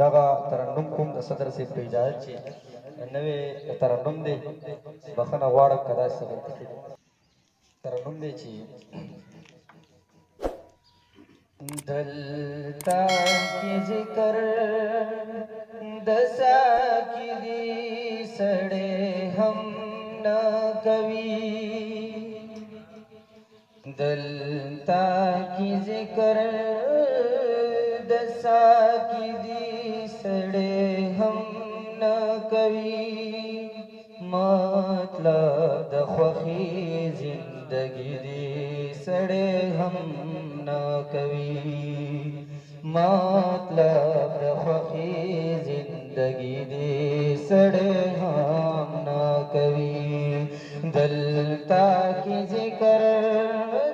دغه ترنم کوم د صدر صاحب په اجازه چې نوې ترنم دی بخښنه غواړم که داسې څه غلطي کړې ترنم دی چې دلتا کی ذکر د ساکی دی سړی هم نه کوي دلتا کی ذکر د ساکی دی سړی هم نه کوي مطلب د خوښي زندگی دی سړی هم نه کوي مطلب د خوښي زندگی دی سړی هم نه کوي دلتا کی ذکر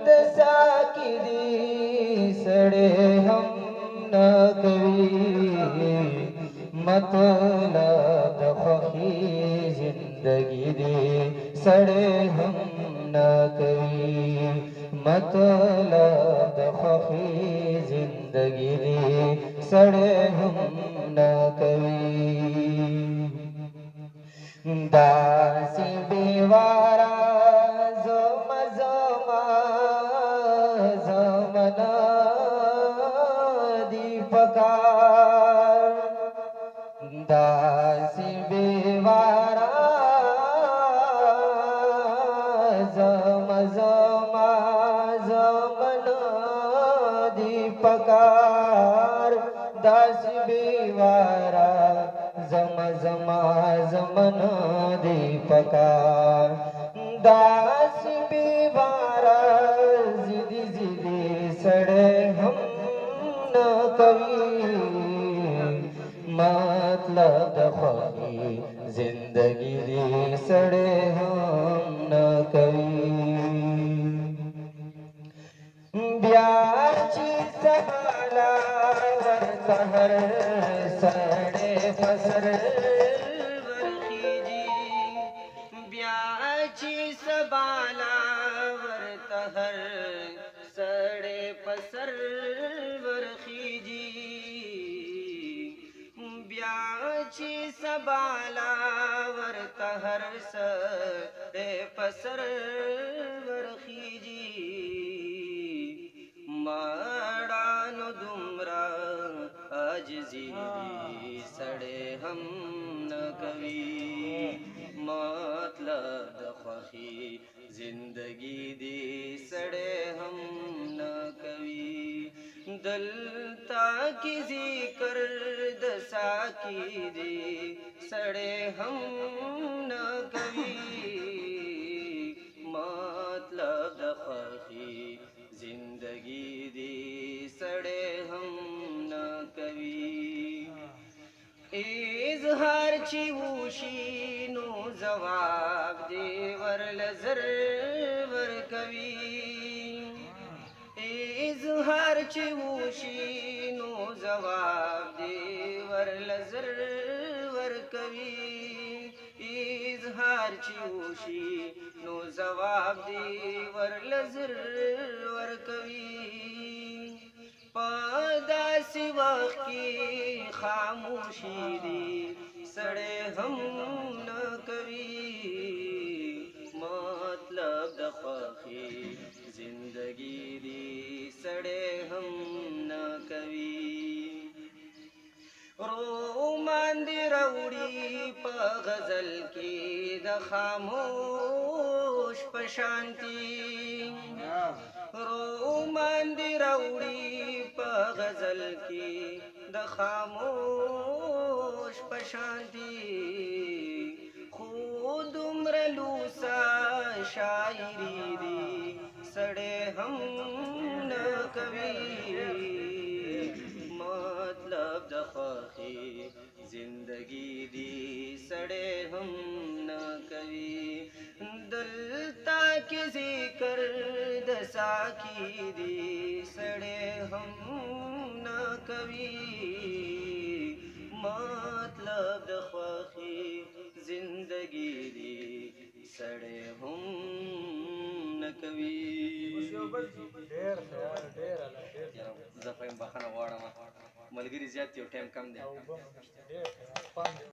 د ساکی دی سړی هم نه کوي مطلب د خوښي زندگی دی سړی هم نه کوي مطلب د خوښي زندگی دی سړی هم نه کوي داسې بېواره زما زمانه دی پکار داسې بېواره زما زمانه دی پکار داسې بېواره زما زمانه دی پکار داسې بېواره زیدي سړی هم نه کوي مطلب د خوښي زندگی دی سړی هم نه کوي بیا چې سهاله ورته هر سړی فسر ورخیږي بیا چې سباله ورته هر سړی فسر ورخیږي بیا چې سباله ورته هر سړی فسر ورخیږي ماړانو دومره عاجزي سړی هم نه کوي مطلب د خوښي زندگی دی سړی هم نه کوي دلتا کی ذکر د ساکی دی سړی هم نه کوي مطلب د خوښي زندگی دی سړی هم نه کوي اظهار چې وشي نو جواب دی ورله زر ورکوي اظهار چې وشي نو جواب دی ورله زر ورکوي اظهار چې وشي نو جواب دی ورله زر ورکوي په داسې وخت کې خاموشي دی سړی هم نه کوي مطلب د خوښي زندگی دی سړی هم نه کوي رومان دی راوړي په غزل کې د خاموش په شانتي رومان دی راوړي په غزل کې د خاموش په شانتي خو دومره لوسه شاعري دی سړی هم نه کوي مطلب د خوښي زندگی دی سړی هم نه کوي دلتا کی ذکر د ساکی دی سړی هم نه کوي مطلب د خوښي زندگی دی سړی هم نه کوي زه فهم بخښنه غواړم ملګری زیات یو ټایم کم دی